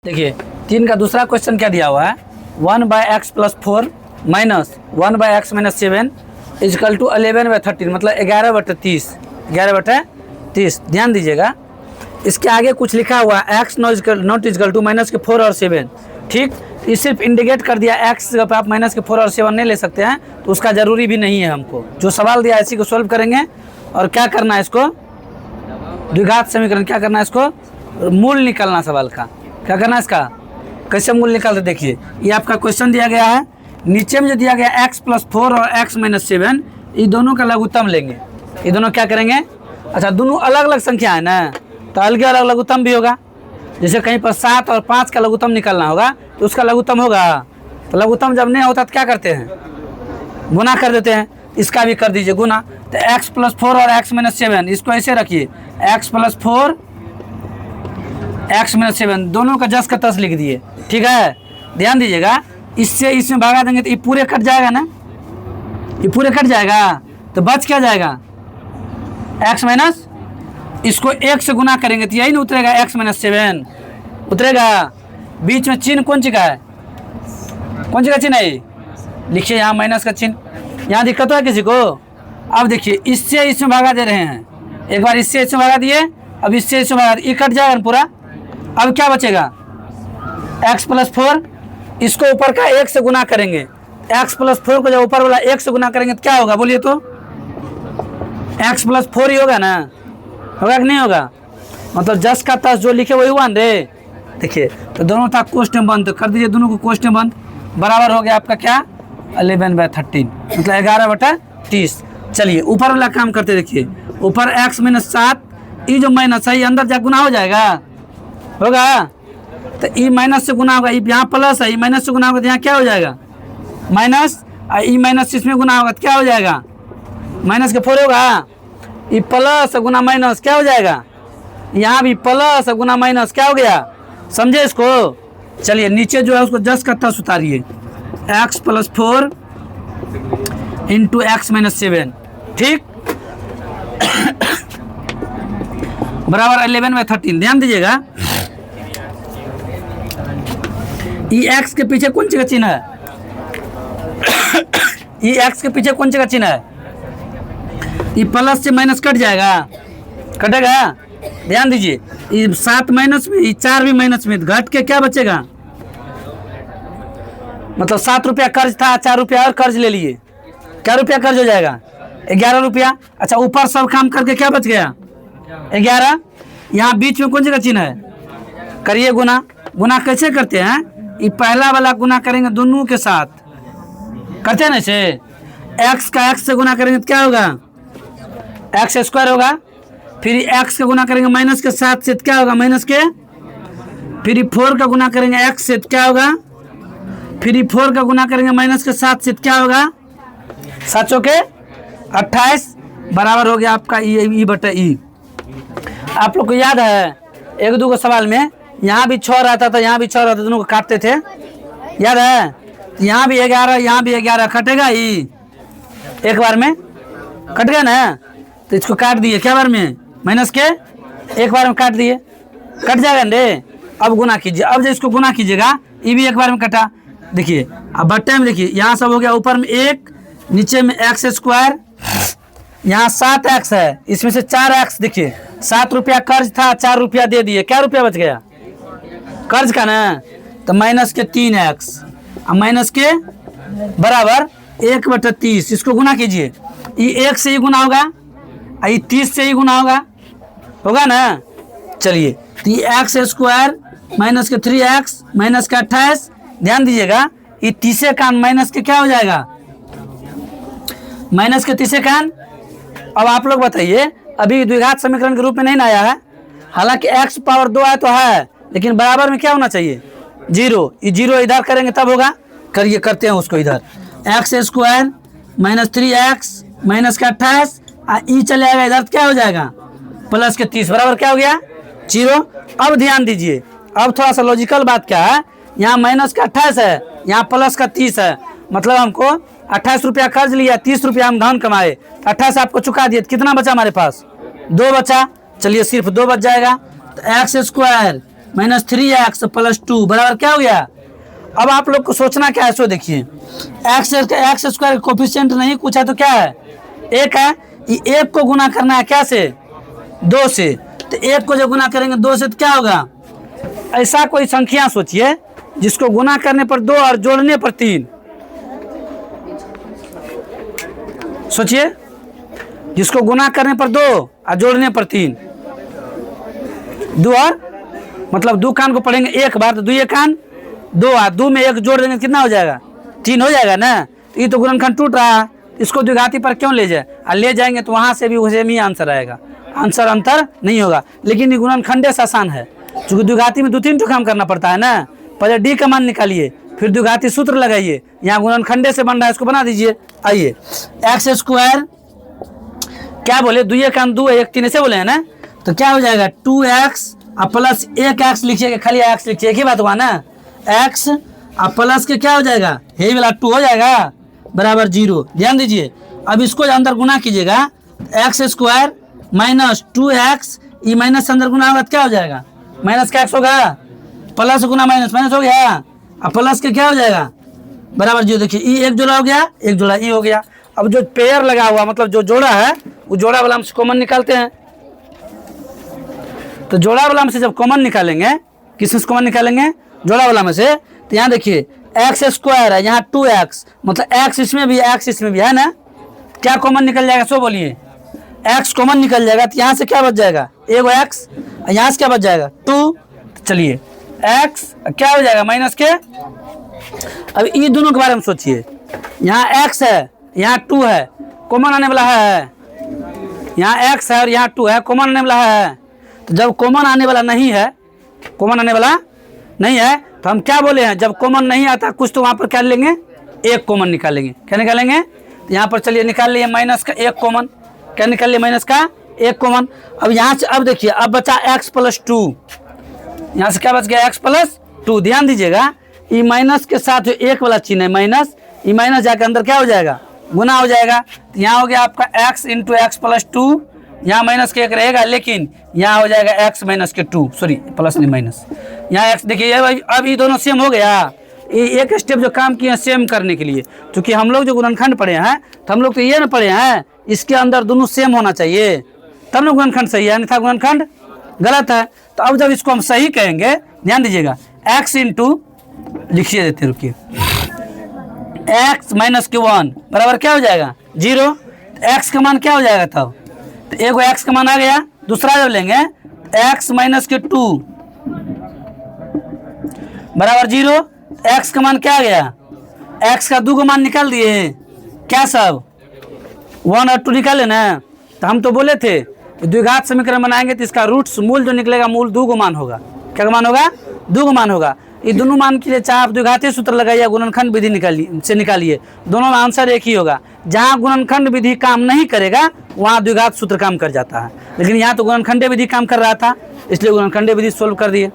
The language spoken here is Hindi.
देखिए 3 का दूसरा क्वेश्चन क्या दिया हुआ है, 1/x+4 minus 1/x-7 is equal to 11/13 मतलब 11/30। 11/30 ध्यान दीजिएगा। इसके आगे कुछ लिखा हुआ है x not equal to minus के 4 और 7। ठीक, ये सिर्फ इंडिकेट कर दिया x पे आप माइनस के 4 और 7 नहीं ले सकते हैं, तो उसका ज़रूरी भी नहीं है। हमको जो सवाल दिया है इसी को सॉल्व करेंगे और क्या करना है, इसको द्विघात समीकरण क्या करना है, इसको मूल निकालना सवाल का। क्या करना है इसका, कैसे मूल निकालते देखिए। ये आपका क्वेश्चन दिया गया है, नीचे में जो दिया गया x+4 और x-7 ये दोनों का लघुत्तम लेंगे। ये दोनों क्या करेंगे, अच्छा दोनों अलग अलग संख्या है ना, तो अलग अलग लघुत्तम भी होगा। जैसे कहीं पर 7 और 5 का लघुत्तम निकालना होगा तो उसका लघुत्तम होगा। तो लघुत्तम जब नहीं होता तो क्या करते हैं, गुना कर देते हैं। इसका भी कर दीजिए गुना। तो x+4 और x-7 इसको ऐसे रखिए, x+4 x-7 दोनों का जस का तस लिख दिए। ठीक है, ध्यान दीजिएगा। इससे इसमें भागा देंगे तो ये पूरे कट जाएगा ना, ये पूरे कट जाएगा, तो बच क्या जाएगा x माइनस, इसको 1 से गुना करेंगे तो यही ना उतरेगा, x-7 उतरेगा। बीच में चिन्ह कौन सी का है, कौन सी का चिन्ह है, लिखिए यहाँ माइनस का चिन्ह। यहाँ दिक्कत है किसी को। अब देखिए इससे इसमें भागा दे रहे हैं, एक बार इससे इसमें भागा दिए, अब इससे इसमें भागा, ये कट जाएगा पूरा। अब क्या बचेगा, x+4 इसको ऊपर का 1 से गुना करेंगे। x+4 को जब ऊपर वाला 1 से गुना करेंगे तो क्या होगा बोलिए, तो x+4 ही होगा ना, होगा कि नहीं होगा। मतलब जस का तस जो लिखे वही हुआ ना रे। देखिए तो दोनों था क्वेश्चन बंद, तो कर दीजिए दोनों को क्वेश्चन बंद। बराबर हो गया आपका क्या, 11/13 मतलब 11/30। चलिए ऊपर वाला काम करते देखिए, ऊपर x-7 ये जो माइनस है ये अंदर जा गुना हो जाएगा, होगा। तो ई माइनस से गुना होगा, यहाँ प्लस है, ई माइनस से गुना होगा तो यहाँ क्या हो जाएगा माइनस, और ई माइनस इसमें गुना होगा तो क्या हो जाएगा माइनस के 4 होगा। ई प्लस गुना माइनस क्या हो जाएगा, यहाँ भी प्लस गुना माइनस क्या हो गया, समझे इसको। चलिए नीचे जो है उसको जस का तस उतारिए, x+4 इंटू x-7। ठीक बराबर 11/13। ध्यान दीजिएगा, ये x के पीछे कौन सी का चिन्ह है, ये x के पीछे कौन सी का चिन्ह है, ये प्लस से माइनस कट जाएगा, कटेगा। ध्यान दीजिए, ये 7 माइनस में, ये 4 भी माइनस में, घट के क्या बचेगा, मतलब 7 रुपया कर्ज था, 4 रुपया और कर्ज ले लिए, क्या रुपया कर्ज हो जाएगा 11 रुपया। अच्छा ऊपर सब काम करके क्या बच गया 11। यहाँ बीच में कौन सी का चिन्ह है, करिए गुना। गुना कैसे करते हैं, ये पहला वाला गुना करेंगे दोनों के साथ, करते हैं ना इसे। x का x से गुना करेंगे तो क्या होगा x² होगा, फिर x का गुना करेंगे माइनस के 7 से क्या होगा माइनस के, फिर 4 का गुना करेंगे x से क्या होगा, फिर 4 का गुना करेंगे माइनस के 7 से क्या होगा, 7 के 28 बराबर हो गया आपका e/e। आप लोग को याद है एक दो सवाल में यहाँ भी 6 रहता था, यहाँ भी 6 रहता, दोनों को काटते थे, याद है। यहाँ भी 11, यहाँ भी 11, कटेगा ही एक बार में, कट गया ना। तो इसको काट दिए क्या बार में, माइनस के एक बार में काट दिए, कट जाएगा रे। अब गुना कीजिए, अब जब इसको गुना कीजिएगा ये भी एक बार में कटा। देखिए अब बट्टे में देखिए, यहाँ सब हो गया, ऊपर में 1, नीचे में x², यहाँ 7x है, इसमें से 4x। देखिए 7 रुपया कर्ज था, 4 रुपया दे दिए, क्या रुपया बच गया कर्ज का ना, तो माइनस के 3x और माइनस के बराबर 1/30। इसको गुना कीजिए, ये 1 से ही गुना होगा, ये 30 से ही गुना होगा, होगा ना। चलिए तो ये x² माइनस के 3x माइनस के 28। ध्यान दीजिएगा, ये 30 का माइनस के क्या हो जाएगा, माइनस के 30 का। अब आप लोग बताइए, अभी द्विघात समीकरण के रूप में नहीं ना आया है, हालांकि x⁻2 आया तो है, लेकिन बराबर में क्या होना चाहिए 0। ये 0 इधर करेंगे तब होगा, करिए करते हैं उसको इधर, x² माइनस 3x माइनस का 28 ई चले आएगा इधर, क्या हो जाएगा प्लस के 30 बराबर क्या हो गया 0। अब ध्यान दीजिए, अब थोड़ा सा लॉजिकल बात क्या है, यहाँ माइनस का 28 है, यहाँ प्लस का 30 है, मतलब हमको 28 रुपया कर्ज लिया, 30 रुपया हम धन कमाए, 28 आपको चुका दिए, कितना बचा हमारे पास 2 बचा। चलिए सिर्फ 2 बच जाएगा, तो x² माइनस 3x प्लस 2 बराबर क्या हो गया। अब आप लोग को सोचना क्या है, सो देखिए एक्स स्क्वायर कोफिशिएंट नहीं कुछ है तो क्या है, एक है। एक को गुना करना है क्या से, 2 से, तो एक को जब गुना करेंगे 2 से तो क्या होगा। ऐसा कोई संख्या सोचिए जिसको गुना करने पर 2 और जोड़ने पर 3, सोचिए जिसको गुना करने पर 2 और जोड़ने पर 3, 2 और मतलब 2 कान को पढ़ेंगे एक बार तो 2 कान 2 और 2 में 1 जोड़ देंगे कितना हो जाएगा, 3 हो जाएगा ना। तो ये तो गुणनखंड टूट रहा है, इसको द्विघाती पर क्यों ले जाए, और ले जाएंगे तो वहाँ से भी उसे ही आंसर आएगा, आंसर अंतर नहीं होगा। लेकिन ये गुणनखंडे से आसान है, क्योंकि द्विघाती में 2-3 काम करना पड़ता है ना। पहले डी का मान निकालिए, फिर द्विघाती सूत्र लगाइए, यहाँ गुणनखंडे से बन रहा है इसको बना दीजिए। आइए एक्स स्क्वायर क्या बोले, 2 कान 2 1 3 ऐसे बोले हैं ना, तो क्या हो जाएगा 2x प्लस 1x लिखिएगा, खाली x लिखिए, एक ही बात हुआ ना। x प्लस के क्या हो जाएगा, यही वाला 2 हो जाएगा बराबर 0। ध्यान दीजिए, अब इसको अंदर गुना कीजिएगा, एक्स स्क्वायर माइनस 2x, ये माइनस से अंदर गुना होगा तो क्या हो जाएगा, माइनस का x होगा, प्लस गुना माइनस माइनस हो गया, अब प्लस के क्या हो जाएगा बराबर 0। देखिए ई एक जोड़ा हो गया, एक जोड़ा ई हो गया। अब जो पेयर लगा हुआ मतलब जो जोड़ा है, वो जोड़ा वाला हम से कॉमन निकालते हैं। तो जोड़ा वाला में से जब कॉमन निकालेंगे, किसमें से कॉमन निकालेंगे, जोड़ा वाला में से, तो यहाँ देखिए एक्स स्क्वायर है, यहाँ 2x मतलब x इसमें भी x इसमें भी है ना, क्या कॉमन निकल जाएगा, सो बोलिए x कॉमन निकल जाएगा, तो यहाँ से क्या बच जाएगा, एगो x, यहाँ से क्या बच जाएगा 2। चलिए x क्या हो जाएगा माइनस के। अब ये दोनों के बारे में सोचिए, यहाँ x है यहाँ 2 है, कॉमन आने वाला है, यहाँ x है और यहाँ 2 है, कॉमन आने वाला है। तो जब कॉमन आने वाला नहीं है, कॉमन आने वाला नहीं है तो हम क्या बोले हैं, जब कॉमन नहीं आता कुछ तो वहाँ पर क्या लेंगे, एक कॉमन निकालेंगे। क्या निकालेंगे, तो यहाँ पर चलिए निकाल लिए माइनस का एक कॉमन, क्या निकाल लिए माइनस का एक कॉमन। अब यहाँ से अब देखिए अब बचा x प्लस 2, यहाँ से क्या बच गया x प्लस 2। ध्यान दीजिएगा ये माइनस के साथ जो एक वाला चिन्ह है माइनस, ये माइनस जाकर अंदर क्या हो जाएगा, गुना हो जाएगा। तो यहाँ हो गया आपका x इंटू एक्स प्लस 2, यहाँ माइनस के एक रहेगा, लेकिन यहाँ हो जाएगा x माइनस के 2, सॉरी प्लस नहीं माइनस, यहाँ x देखिए अब ये दोनों सेम हो गया। ये एक स्टेप जो काम किए हैं सेम करने के लिए, क्योंकि हम लोग जो गुणनखंड पढ़े हैं तो हम लोग तो ये ना पढ़े हैं इसके अंदर दोनों सेम होना चाहिए तब ना गुणनखंड सही है, अन्यथा गुणनखंड गलत है। तो अब जब इसको हम सही कहेंगे, ध्यान दीजिएगा x इंटू लिखिए देते रुकिए, x माइनस के 1 बराबर क्या हो जाएगा 0। x का मान क्या हो जाएगा तब, तो एगो x का मान आ गया, दूसरा जब लेंगे x माइनस के 2 बराबर 0, x का मान क्या आ गया, x का 2 का मान निकाल दिए क्या सब 1 और 2 निकाले ना। तो हम तो बोले थे द्विघात समीकरण बनाएंगे तो इसका रूट्स मूल जो निकलेगा मूल 2 का मान होगा, क्या का मान होगा 2 का मान होगा। ये दोनों मान के लिए चाहे आप द्विघातीय सूत्र लगाइए, गुणनखंड विधि निकालिए, दोनों में आंसर एक ही होगा। जहाँ गुणनखंड विधि काम नहीं करेगा वहाँ द्विघात सूत्र काम कर जाता है, लेकिन यहाँ तो गुणनखंडीय विधि काम कर रहा था, इसलिए गुणनखंडीय विधि सोल्व कर दिए।